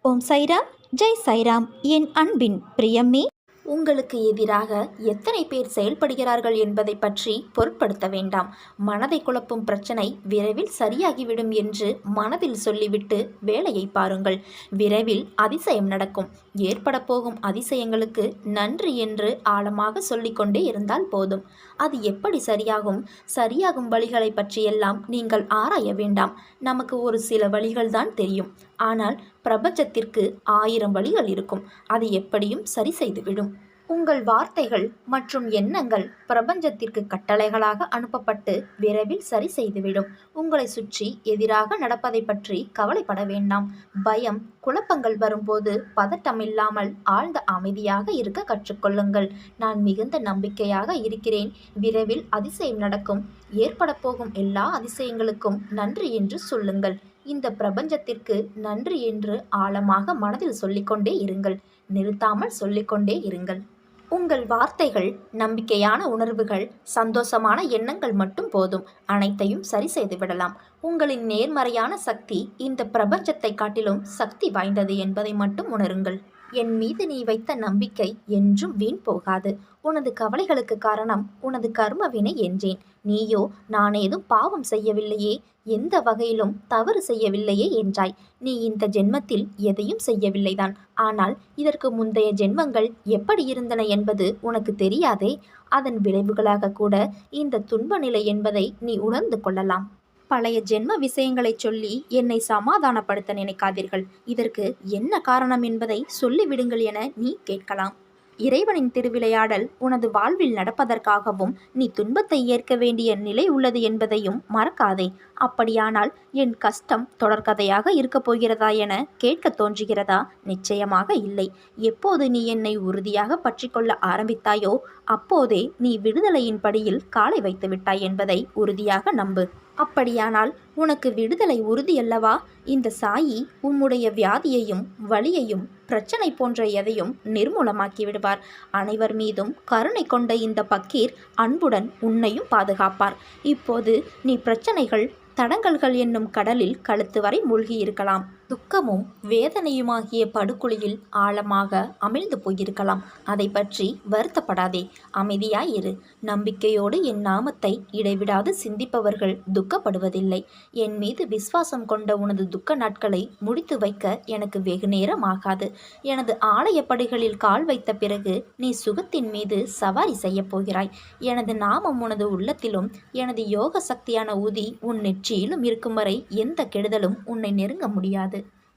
ஓம் சைராம், ஜெய் சைராம். என் அன்பின் பிரியமே, உங்களுக்கு எதிராக எத்தனை பேர் செயல்படுகிறார்கள் என்பதை பற்றி பொருட்படுத்த வேண்டாம். மனதை குழப்பும் பிரச்சனை விரைவில் சரியாகிவிடும் என்று மனதில் சொல்லிவிட்டு வேலையை பாருங்கள். விரைவில் அதிசயம் நடக்கும். ஏற்பட போகும் அதிசயங்களுக்கு நன்றி என்று ஆழமாக சொல்லிக்கொண்டே இருந்தால் போதும். அது எப்படி சரியாகும்? சரியாகும் வழிகளை பற்றியெல்லாம் நீங்கள் ஆராய வேண்டாம். நமக்கு ஒரு சில வழிகள்தான் தெரியும். ஆனால் பிரபஞ்சத்திற்கு 1000 வழிகள் இருக்கும். அது எப்படியும் சரி செய்துவிடும். உங்கள் வார்த்தைகள் மற்றும் எண்ணங்கள் பிரபஞ்சத்திற்கு கட்டளைகளாக அனுப்பப்பட்டு விரைவில் சரி செய்துவிடும். உங்களை சுற்றி எதிராக நடப்பதை பற்றி கவலைப்பட வேண்டாம். பயம், குழப்பங்கள் வரும்போது பதட்டமில்லாமல் ஆழ்ந்த அமைதியாக இருக்க கற்றுக்கொள்ளுங்கள். நான் மிகுந்த நம்பிக்கையாக இருக்கிறேன். விரைவில் அதிசயம் நடக்கும். ஏற்பட போகும் எல்லா அதிசயங்களுக்கும் நன்றி என்று சொல்லுங்கள். இந்த பிரபஞ்சத்திற்கு நன்றி என்று ஆழமாக மனதில் சொல்லிக்கொண்டே இருங்கள். நிறுத்தாமல் சொல்லிக்கொண்டே இருங்கள். உங்கள் வார்த்தைகள், நம்பிக்கையான உணர்வுகள், சந்தோஷமான எண்ணங்கள் மட்டும் போதும். அனைத்தையும் சரி செய்து விடலாம். உங்களின் நேர்மறையான சக்தி இந்த பிரபஞ்சத்தை காட்டிலும் சக்தி வாய்ந்தது என்பதை மட்டும் உணருங்கள். என் மீது நீ வைத்த நம்பிக்கை என்றும் வீண் போகாது. உனது கவலைகளுக்கு காரணம் உனது கர்ம வினை என்றேன். நீயோ நான் ஏதும் பாவம் செய்யவில்லையே, எந்த வகையிலும் தவறு செய்யவில்லையே என்றாய். நீ இந்த ஜென்மத்தில் எதையும் செய்யவில்லைதான். ஆனால் இதற்கு முந்தைய ஜென்மங்கள் எப்படி இருந்தன என்பது உனக்கு தெரியாதே. அதன் விளைவுகளாக கூட இந்த துன்ப நிலை என்பதை நீ உணர்ந்து கொள்ளலாம். பழைய ஜென்ம விஷயங்களை சொல்லி என்னை சமாதானப்படுத்த நினைக்காதீர்கள். இதற்கு என்ன காரணம் என்பதை சொல்லிவிடுங்கள் என நீ கேட்கலாம். இறைவனின் திருவிளையாடல் உனது வாழ்வில் நடப்பதற்காகவும் நீ துன்பத்தை ஏற்க வேண்டிய நிலை உள்ளது என்பதையும் மறக்காதே. அப்படியானால் என் கஷ்டம் தொடர்கதையாக இருக்கப் போகிறதா என கேட்க தோன்றுகிறதா? நிச்சயமாக இல்லை. எப்போது நீ என்னை உறுதியாக பற்றி கொள்ள ஆரம்பித்தாயோ அப்போதே நீ விடுதலையின் படியில் காலை வைத்து விட்டாய் என்பதை உறுதியாக நம்பு. அப்படியானால் உனக்கு விடுதலை உறுதியல்லவா? இந்த சாயி உம்முடைய வியாதியையும் வலியையும் பிரச்சனை போன்ற எதையும் நிர்மூலமாக்கி விடுவார். அனைவர் மீதும் கருணை கொண்ட இந்த பக்கீர் அன்புடன் உன்னையும் பாதுகாப்பார். இப்போது நீ பிரச்சனைகள், தடங்கல்கள் என்னும் கடலில் கழுத்து வரை மூழ்கி இருக்கலாம். துக்கமும் வேதனையுமாகிய படுகுழியில் ஆழமாக அமிழ்ந்து போயிருக்கலாம். அதை பற்றி வருத்தப்படாதே. அமைதியாயிரு. நம்பிக்கையோடு என் நாமத்தை இடைவிடாது சிந்திப்பவர்கள் துக்கப்படுவதில்லை. என் மீது விசுவாசம் கொண்ட உனது துக்க நாட்களை முடித்து வைக்க எனக்கு வெகு நேரம் ஆகாது. எனது ஆலயப்படிகளில் கால் வைத்த பிறகு நீ சுகத்தின் மீது சவாரி செய்யப் போகிறாய். எனது நாமம் உனது உள்ளத்திலும் எனது யோக சக்தியான உதி உன் நெற்றியிலும் இருக்கும் வரை எந்த கெடுதலும் உன்னை நெருங்க முடியாது.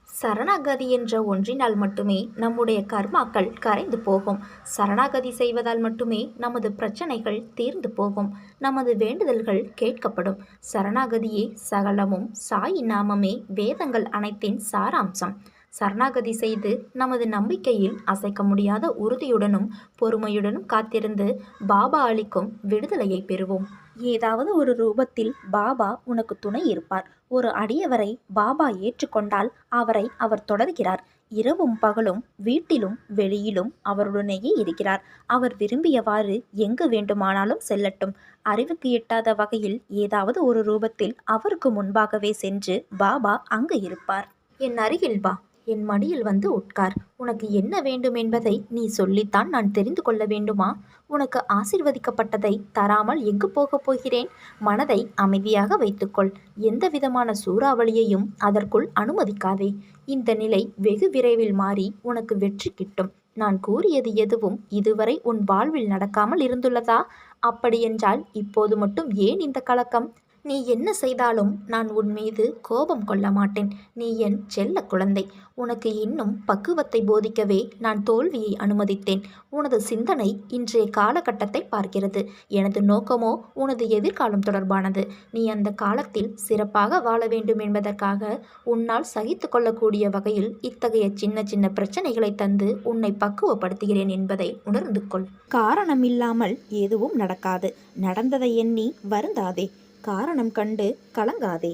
சரணாகதி என்ற ஒன்றினால் மட்டுமே நம்முடைய கர்மாக்கள் கரைந்து போகும். சரணாகதி செய்வதால் மட்டுமே நமது பிரச்சனைகள் தீர்ந்து போகும். நமது வேண்டுதல்கள் கேட்கப்படும். சரணாகதியே சகலமும். சாயி நாமமே வேதங்கள் அனைத்தின் சாராம்சம். சரணாகதி செய்து நமது நம்பிக்கையில் அசைக்க முடியாத உறுதியுடனும் பொறுமையுடனும் காத்திருந்து பாபா அளிக்கும் விடுதலையை பெறுவோம். ஏதாவது ஒரு ரூபத்தில் பாபா உனக்கு துணை இருப்பார். ஒரு அடியவரை பாபா ஏற்றுக்கொண்டால் அவரை அவர் தொடர்கிறார். இரவும் பகலும் வீட்டிலும் வெளியிலும் அவருடனேயே இருக்கிறார். அவர் விரும்பியவாறு எங்கு வேண்டுமானாலும் செல்லட்டும். அறிவுக்கு எட்டாத வகையில் ஏதாவது ஒரு ரூபத்தில் அவருக்கு முன்பாகவே சென்று பாபா அங்கு இருப்பார். என் அருகில் வா, என் மடியில் வந்து உட்கார். உனக்கு என்ன வேண்டும் என்பதை நீ சொல்லித்தான் நான் தெரிந்து கொள்ள வேண்டுமா? உனக்கு ஆசீர்வதிக்கப்பட்டதை தராமல் எங்கு போகப் போகிறேன்? மனதை அமைதியாக வைத்துக்கொள். எந்த விதமான சூறாவளியையும் அதற்குள் அனுமதிக்காதே. இந்த நிலை வெகு விரைவில் மாறி உனக்கு வெற்றி கிட்டும். நான் கூறியது எதுவும் இதுவரை உன் வாழ்வில் நடக்காமல் இருந்துள்ளதா? அப்படியென்றால் இப்போது மட்டும் ஏன் இந்த கலக்கம்? நீ என்ன செய்தாலும் நான் உன் மீது கோபம் கொள்ள மாட்டேன். நீ என் செல்ல குழந்தை. உனக்கு இன்னும் பக்குவத்தை போதிக்கவே நான் தோல்வியை அனுமதித்தேன். உனது சிந்தனை இன்றைய காலகட்டத்தை பார்க்கிறது. எனது நோக்கமோ உனது எதிர்காலம் தொடர்பானது. நீ அந்த காலத்தில் சிறப்பாக வாழ வேண்டும் என்பதற்காக உன்னால் சகித்து கொள்ளக்கூடிய வகையில் இத்தகைய சின்ன சின்ன பிரச்சனைகளை தந்து உன்னை பக்குவப்படுத்துகிறேன் என்பதை உணர்ந்து கொள். காரணமில்லாமல் எதுவும் நடக்காது. நடந்ததை எண்ணி வருந்தாதே. காரணம் கண்டு கலங்காதே.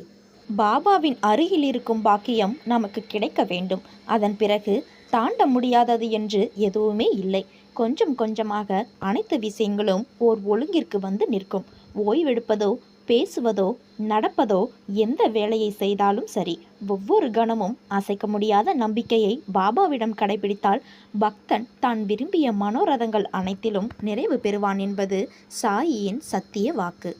பாபாவின் அருகில் இருக்கும் பாக்கியம் நமக்கு கிடைக்க வேண்டும். அதன் பிறகு தாண்ட முடியாதது என்று எதுவுமே இல்லை. கொஞ்சம் கொஞ்சமாக அனைத்து விஷயங்களும் ஓர் ஒழுங்கிற்கு வந்து நிற்கும். ஓய்வெடுப்பதோ பேசுவதோ நடப்பதோ எந்த வேலையை செய்தாலும் சரி, ஒவ்வொரு கணமும் அசைக்க முடியாத நம்பிக்கையை பாபாவிடம் கடைபிடித்தால் பக்தன் தான் விரும்பிய மனோரதங்கள் அனைத்திலும் நிறைவு பெறுவான் என்பது சாயியின் சத்திய வாக்கு.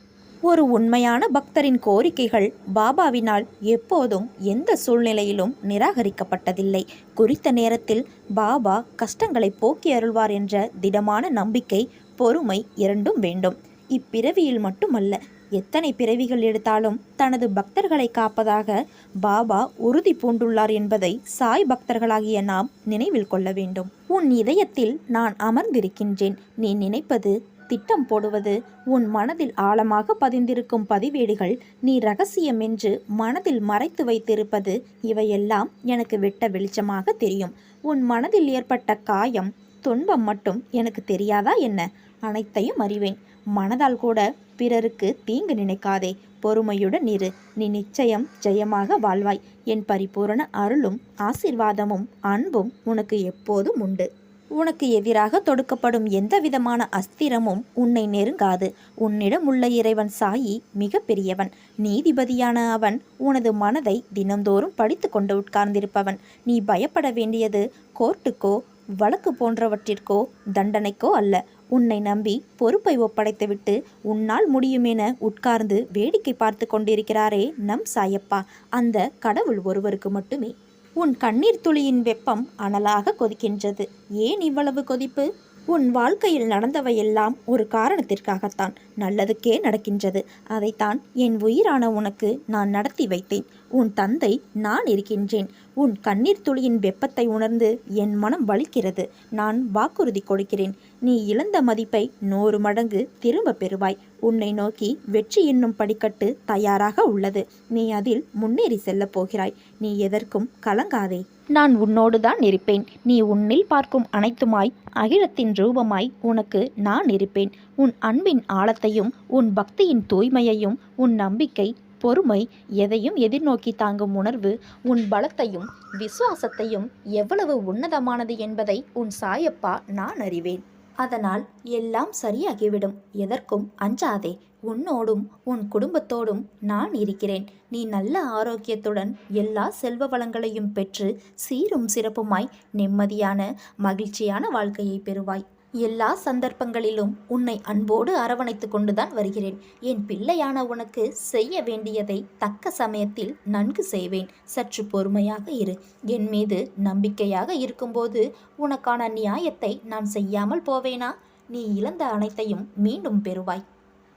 ஒரு உண்மையான பக்தரின் கோரிக்கைகள் பாபாவினால் எப்போதும் எந்த சூழ்நிலையிலும் நிராகரிக்கப்பட்டதில்லை. குறித்த நேரத்தில் பாபா கஷ்டங்களை போக்கி அருள்வார் என்ற திடமான நம்பிக்கை, பொறுமை இரண்டும் வேண்டும். இப்பிறவியில் மட்டுமல்ல, எத்தனை பிறவிகள் எடுத்தாலும் தனது பக்தர்களை காப்பதாக பாபா உறுதி பூண்டுள்ளார் என்பதை சாய் பக்தர்களாகிய நாம் நினைவில் கொள்ள வேண்டும். உன் இதயத்தில் நான் அமர்ந்திருக்கின்றேன். நீ நினைப்பது, திட்டம் போடுவது, உன் மனதில் ஆழமாக பதிந்திருக்கும் பதிவேடுகள், நீ ரகசியம் என்று மனதில் மறைத்து வைத்திருப்பது, இவையெல்லாம் எனக்கு வெட்ட வெளிச்சமாக தெரியும். உன் மனதில் ஏற்பட்ட காயம், துன்பம் மட்டும் எனக்கு தெரியாதா என்ன? அனைத்தையும் அறிவேன். மனதால் கூட பிறருக்கு தீங்கு நினைக்காதே. பொறுமையுடன் இரு. நீ நிச்சயம் ஜெயமாக வாழ்வாய். என் பரிபூரண அருளும் ஆசீர்வாதமும் அன்பும் உனக்கு எப்போதும் உண்டு. உனக்கு எதிராக தொடுக்கப்படும் எந்த விதமான அஸ்திரமும் உன்னை நெருங்காது. உன்னிடம் உள்ள இறைவன் சாயி மிக பெரியவன். நீதிபதியான அவன் உனது மனதை தினந்தோறும் படித்து கொண்டு உட்கார்ந்திருப்பவன். நீ பயப்பட வேண்டியது கோர்ட்டுக்கோ வழக்கு போன்றவற்றிற்கோ தண்டனைக்கோ அல்ல. உன்னை நம்பி பொறுப்பை ஒப்படைத்துவிட்டு உன்னால் முடியுமென உட்கார்ந்து வேடிக்கை பார்த்து கொண்டிருக்கிறாரே நம் சாயப்பா, அந்த கடவுள் ஒருவருக்கு மட்டுமே. உன் கண்ணீர் துளியின் வெப்பம் அனலாக கொதிக்கின்றது. ஏன் இவ்வளவு கொதிப்பு? உன் வாழ்க்கையில் நடந்தவையெல்லாம் ஒரு காரணத்திற்காகத்தான். நல்லதுக்கே நடக்கின்றது. அதைத்தான் என் உயிரான உனக்கு நான் நடத்தி வைத்தேன். உன் தந்தை நான் இருக்கின்றேன். உன் கண்ணீர் துளியின் வெப்பத்தை உணர்ந்து என் மனம் வலிக்கிறது. நான் வாக்குறுதி கொடுக்கிறேன். நீ இழந்த மதிப்பை 100 மடங்கு திரும்ப பெறுவாய். உன்னை நோக்கி வெற்றி என்னும் படிக்கட்டு தயாராக உள்ளது. நீ அதில் முன்னேறி செல்லப் போகிறாய். நீ எதற்கும் கலங்காதே. நான் உன்னோடு தான் இருப்பேன். நீ உன்னில் பார்க்கும் அனைத்துமாய், அகிலத்தின் ரூபமாய் உனக்கு நான் இருப்பேன். உன் அன்பின் ஆழத்தையும், உன் பக்தியின் தூய்மையையும், உன் நம்பிக்கை, பொறுமை, எதையும் எதிர்நோக்கி தாங்கும் உணர்வு, உன் பலத்தையும் விசுவாசத்தையும் எவ்வளவு உன்னதமானது என்பதை உன் சாயப்பா நான் அறிவேன். அதனால் எல்லாம் சரியாகிவிடும். எதற்கும் அஞ்சாதே. உன்னோடும் உன் குடும்பத்தோடும் நான் இருக்கிறேன். நீ நல்ல ஆரோக்கியத்துடன் எல்லா செல்வ வளங்களையும் பெற்று சீரும் சிறப்புமாய் நிம்மதியான மகிழ்ச்சியான வாழ்க்கையை பெறுவாய். எல்லா சந்தர்ப்பங்களிலும் உன்னை அன்போடு அரவணைத்து கொண்டுதான் வருகிறேன். என் பிள்ளையான உனக்கு செய்ய வேண்டியதை தக்க சமயத்தில் நன்கு செய்வேன். சற்று பொறுமையாக இரு. என் மீது நம்பிக்கையாக இருக்கும்போது உனக்கான நியாயத்தை நான் செய்யாமல் போவேனா? நீ இழந்த அனைத்தையும் மீண்டும் பெறுவாய்.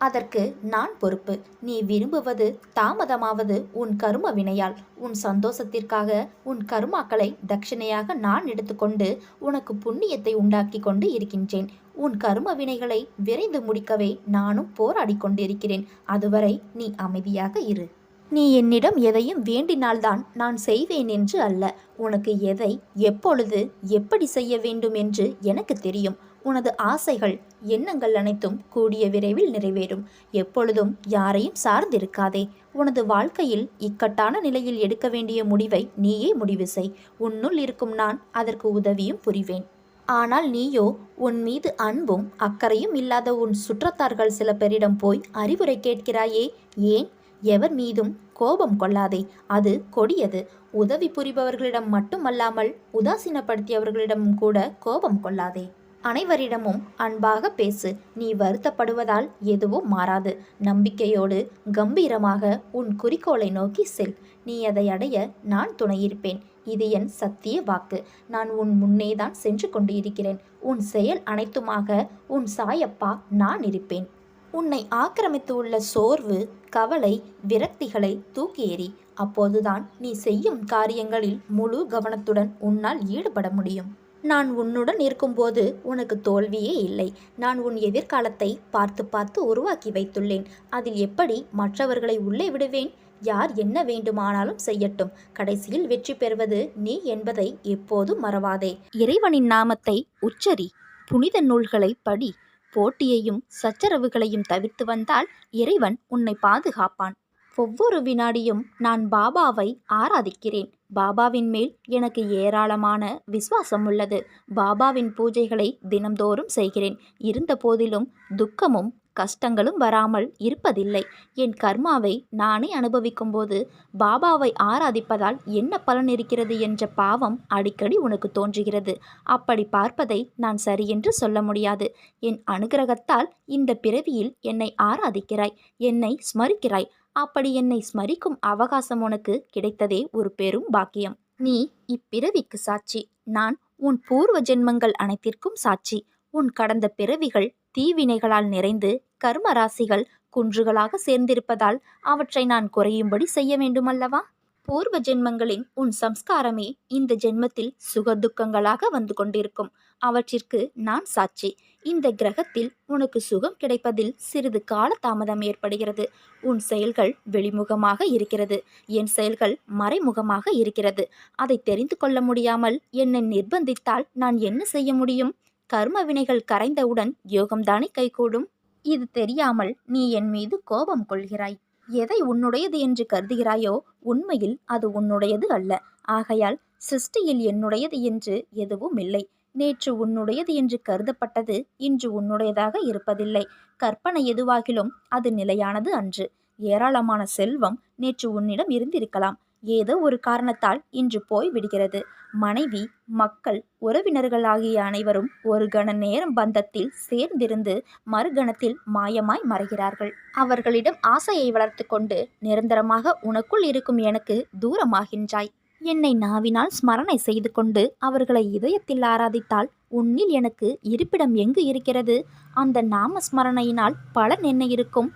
அதற்கு நான் பொறுப்பு. நீ விரும்புவது தாமதமாவது உன் கரும வினையால். உன் சந்தோஷத்திற்காக உன் கருமாக்களை தட்சிணையாக நான் எடுத்துக்கொண்டு உனக்கு புண்ணியத்தை உண்டாக்கி கொண்டு இருக்கின்றேன். உன் கரும வினைகளை விரைந்து முடிக்கவே நானும் போராடி கொண்டிருக்கிறேன். அதுவரை நீ அமைதியாக இரு. நீ என்னிடம் எதையும் வேண்டினால்தான் நான் செய்வேன் என்று அல்ல. உனக்கு எதை, எப்பொழுது, எப்படி செய்ய வேண்டும் என்று எனக்கு தெரியும். உனது ஆசைகள், எண்ணங்கள் அனைத்தும் கூடிய விரைவில் நிறைவேறும். எப்பொழுதும் யாரையும் சார்ந்திருக்காதே. உனது வாழ்க்கையில் இக்கட்டான நிலையில் எடுக்க வேண்டிய முடிவை நீயே முடிவு செய். உன்னுள் இருக்கும் நான் அதற்கு உதவியும் புரிவேன். ஆனால் நீயோ உன் மீது அன்பும் அக்கறையும் இல்லாத உன் சுற்றத்தார்கள் சில பேரிடம் போய் அறிவுரை கேட்கிறாயே, ஏன்? எவர் மீதும் கோபம் கொள்ளாதே. அது கொடியது. உதவி புரிபவர்களிடம் மட்டுமல்லாமல் உதாசீனப்படுத்தியவர்களிடமும் கூட கோபம் கொள்ளாதே. அனைவரிடமும் அன்பாக பேசு. நீ வருத்தப்படுவதால் எதுவும் மாறாது. நம்பிக்கையோடு கம்பீரமாக உன் குறிக்கோளை நோக்கி செல். நீ அதை அடைய நான் துணையிருப்பேன். இது என் சத்திய வாக்கு. நான் உன் முன்னேதான் சென்று கொண்டு இருக்கிறேன். உன் செயல் அனைத்துமாக உன் சாயப்பா நான் இருப்பேன். உன்னை ஆக்கிரமித்து உள்ள சோர்வு, கவலை, விரக்திகளை தூக்கி எறி. அப்போதுதான் நீ செய்யும் காரியங்களில் முழு கவனத்துடன் உன்னால் ஈடுபட முடியும். நான் உன்னுடன் இருக்கும்போது உனக்கு தோல்வியே இல்லை. நான் உன் எதிர்காலத்தை பார்த்து பார்த்து உருவாக்கி வைத்துள்ளேன். அதில் எப்படி மற்றவர்களை உள்ளே விடுவேன்? யார் என்ன வேண்டுமானாலும் செய்யட்டும். கடைசியில் வெற்றி பெறுவது நீ என்பதை எப்போதும் மறவாதே. இறைவனின் நாமத்தை உச்சரி. புனித நூல்களை படி. போட்டியையும் சச்சரவுகளையும் தவிர்த்து வந்தால் இறைவன் உன்னை பாதுகாப்பான். ஒவ்வொரு வினாடியும் நான் பாபாவை ஆராதிக்கிறேன். பாபாவின் மேல் எனக்கு ஏராளமான விசுவாசம் உள்ளது. பாபாவின் பூஜைகளை தினம்தோறும் செய்கிறேன். இருந்த போதிலும் துக்கமும் கஷ்டங்களும் வராமல் இருப்பதில்லை. என் கர்மாவை நானே அனுபவிக்கும் போது பாபாவை ஆராதிப்பதால் என்ன பலன் இருக்கிறது என்ற பாவம் அடிக்கடி உனக்கு தோன்றுகிறது. அப்படி பார்ப்பதை நான் சரியென்று சொல்ல முடியாது. என் அனுகிரகத்தால் இந்த பிறவியில் என்னை ஆராதிக்கிறாய், என்னை ஸ்மரிக்கிறாய். அப்படி என்னை ஸ்மரிக்கும் அவகாசம் உனக்கு கிடைத்ததே ஒரு பெரும் பாக்கியம். நீ இப்பிறவிக்கு சாட்சி. நான் உன் பூர்வ ஜென்மங்கள் அனைத்திற்கும் சாட்சி. உன் கடந்த பிறவிகள் தீவினைகளால் நிறைந்து கர்ம ராசிகள் குன்றுகளாக சேர்ந்திருப்பதால் அவற்றை நான் குறையும்படி செய்ய வேண்டுமல்லவா? பூர்வ ஜென்மங்களின் உன் சம்ஸ்காரமே இந்த ஜென்மத்தில் சுகதுக்கங்களாக வந்து கொண்டிருக்கும். அவற்றிற்கு நான் சாட்சி. இந்த கிரகத்தில் உனக்கு சுகம் கிடைப்பதில் சிறிது கால தாமதம் ஏற்படுகிறது. உன் செயல்கள் வெளிமுகமாக இருக்கிறது, என் செயல்கள் மறைமுகமாக இருக்கிறது. அதை தெரிந்து கொள்ள முடியாமல் என்னை நிர்பந்தித்தால் நான் என்ன செய்ய முடியும்? கர்ம வினைகள் கரைந்தவுடன் யோகம்தானே கைகூடும். இது தெரியாமல் நீ என் மீது கோபம் கொள்கிறாய். எதை உன்னுடையது என்று கருதுகிறாயோ உண்மையில் அது உன்னுடையது அல்ல. ஆகையால் சிருஷ்டியில் என்னுடையது என்று எதுவும் இல்லை. நேற்று உன்னுடையது என்று கருதப்பட்டது இன்று உன்னுடையதாக இருப்பதில்லை. கற்பனை எதுவாகிலும் அது நிலையானது அன்று. ஏராளமான செல்வம் நேற்று உன்னிடம் இருந்திருக்கலாம். ஏதோ ஒரு காரணத்தால் இன்று போய் விடுகிறது. மனைவி, மக்கள், உறவினர்கள் ஆகிய அனைவரும் ஒரு கண நேரம் பந்தத்தில் சேர்ந்திருந்து மறுகணத்தில் மாயமாய் மறைகிறார்கள். அவர்களிடம் ஆசையை வளர்த்து கொண்டு நிரந்தரமாக உனக்குள் இருக்கும் எனக்கு தூரமாகின்றாய். என்னை நாவினால் ஸ்மரணை செய்து கொண்டு அவர்களை இதயத்தில் ஆராதித்தால் உன்னில் எனக்கு இருப்பிடம் எங்கு இருக்கிறது? அந்த நாம ஸ்மரணையினால் பலன் என்ன இருக்கும்?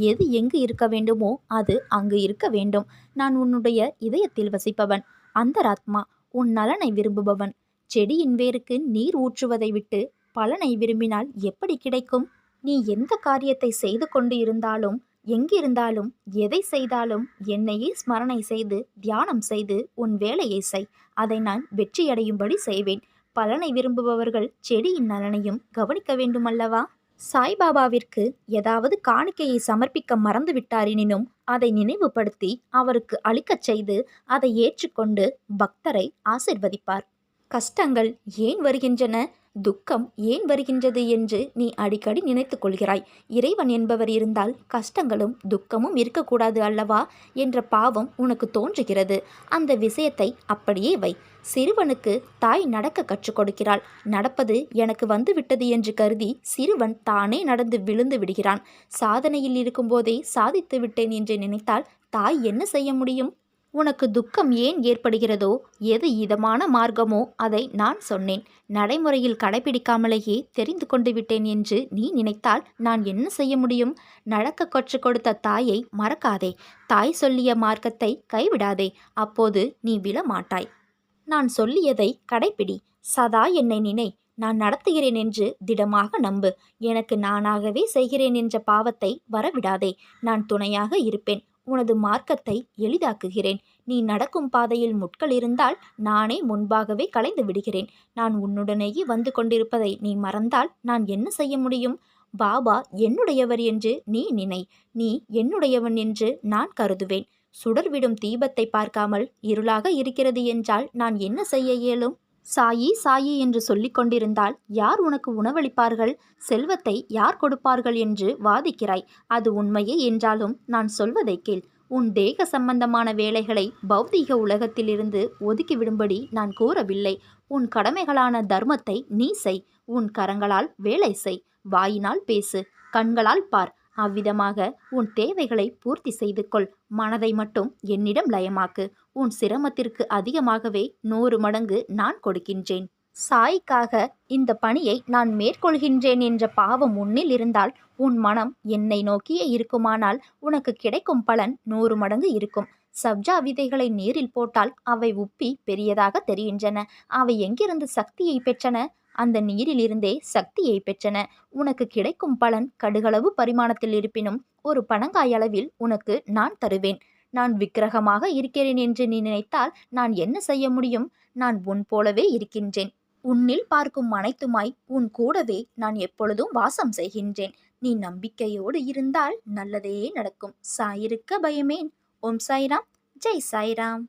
எது எங்கு இருக்க வேண்டுமோ அது அங்கு இருக்க வேண்டும். நான் உன்னுடைய இதயத்தில் வசிப்பவன், அந்தராத்மா, உன் நலனை விரும்புபவன். செடியின் வேருக்கு நீர் ஊற்றுவதை விட்டு பலனை விரும்பினால் எப்படி கிடைக்கும்? நீ எந்த காரியத்தை செய்து கொண்டு இருந்தாலும், எங்கிருந்தாலும், எதை செய்தாலும் என்னையே ஸ்மரணை செய்து தியானம் செய்து உன் வேலையை செய். அதை நான் வெற்றியடையும்படி செய்வேன். பலனை விரும்புபவர்கள் செடியின் நலனையும் கவனிக்க வேண்டுமல்லவா? சாய்பாபாவிற்கு ஏதாவது காணிக்கையை சமர்ப்பிக்க மறந்துவிட்டாரெனினும் அதை நினைவுபடுத்தி அவருக்கு அளிக்கச் செய்து அதை ஏற்றுக்கொண்டு பக்தரை ஆசிர்வதிப்பார். கஷ்டங்கள் ஏன் வருகின்றன, துக்கம் ஏன் வருகின்றது என்று நீ அடிக்கடி நினைத்து கொள்கிறாய். இறைவன் என்பவர் இருந்தால் கஷ்டங்களும் துக்கமும் இருக்கக்கூடாது அல்லவா என்ற பாவம் உனக்கு தோன்றுகிறது. அந்த விஷயத்தை அப்படியே வை. சிறுவனுக்கு தாய் நடக்க கற்றுக் கொடுக்கிறாள். நடப்பது எனக்கு வந்துவிட்டது என்று கருதி சிறுவன் தானே நடந்து விழுந்து விடுகிறான். சாதனையில் இருக்கும்போதே சாதித்து விட்டேன் என்று நினைத்தால் தாய் என்ன செய்ய முடியும்? உனக்கு துக்கம் ஏன் ஏற்படுகிறதோ, எது இதமான மார்க்கமோ அதை நான் சொன்னேன். நடைமுறையில் கடைபிடிக்காமலேயே தெரிந்து கொண்டு விட்டேன் என்று நீ நினைத்தால் நான் என்ன செய்ய முடியும்? நடக்க கற்றுக் கொடுத்த தாயை மறக்காதே. தாய் சொல்லிய மார்க்கத்தை கைவிடாதே. அப்போது நீ விழமாட்டாய். நான் சொல்லியதை கடைப்பிடி. சதா என்னை நினை. நான் நடத்துகிறேன் என்று திடமாக நம்பு. எனக்கு நானாகவே செய்கிறேன் என்ற பாவத்தை வரவிடாதே. நான் துணையாக இருப்பேன். உனது மார்க்கத்தை எளிதாக்குகிறேன். நீ நடக்கும் பாதையில் முட்கள் இருந்தால் நானே முன்பாகவே களைந்து விடுகிறேன். நான் உன்னுடனேயே வந்து கொண்டிருப்பதை நீ மறந்தால் நான் என்ன செய்ய முடியும்? பாபா என்னுடையவர் என்று நீ நினை. நீ என்னுடையவன் என்று நான் கருதுவேன். சுடர்விடும் தீபத்தை பார்க்காமல் இருளாக இருக்கிறது என்றால் நான் என்ன செய்ய இயலும்? சாயி சாயி என்று சொல்லிக் கொண்டிருந்தால் யார் உனக்கு உணவளிப்பார்கள்? செல்வத்தை யார் கொடுப்பார்கள் என்று வாதிக்கிறாய். அது உண்மையே என்றாலும் நான் சொல்வதை கேள். உன் தேக சம்பந்தமான வேலைகளை பௌதீக உலகத்திலிருந்து ஒதுக்கிவிடும்படி நான் கூறவில்லை. உன் கடமைகளான தர்மத்தை நீ செய். உன் கரங்களால் வேலை செய். வாயினால் பேசு, கண்களால் பார். அவ்விதமாக உன் தேவைகளை பூர்த்தி செய்து கொள். மனதை மட்டும் என்னிடம் லயமாக்கு. உன் சிரமத்திற்கு அதிகமாகவே 100 மடங்கு நான் கொடுக்கின்றேன். சாய்க்காக இந்த பணியை நான் மேற்கொள்கின்றேன் என்ற பாவம் உன்னில் இருந்தால் உன் மனம் என்னை நோக்கியே இருக்குமானால் உனக்கு கிடைக்கும் பலன் 100 மடங்கு இருக்கும். சப்ஜா விதைகளை நீரில் போட்டால் அவை உப்பி பெரியதாக தெரிகின்றன. அவை எங்கிருந்து சக்தியை பெற்றன? அந்த நீரிலிருந்தே சக்தியை பெற்றன. உனக்கு கிடைக்கும் பலன் கடுகளவு பரிமாணத்தில் இருப்பினும் ஒரு பனங்காய் அளவில் உனக்கு நான் தருவேன். நான் விக்கிரகமாக இருக்கிறேன் என்று நீ நினைத்தால் நான் என்ன செய்ய முடியும்? நான் உன் போலவே இருக்கின்றேன். உன்னில் பார்க்கும் அனைத்துமாய் உன் கூடவே நான் எப்பொழுதும் வாசம் செய்கின்றேன். நீ நம்பிக்கையோடு இருந்தால் நல்லதே நடக்கும். சாயிருக்க பயமேன். ஓம் சாய்ராம். ஜெய் சாய்ராம்.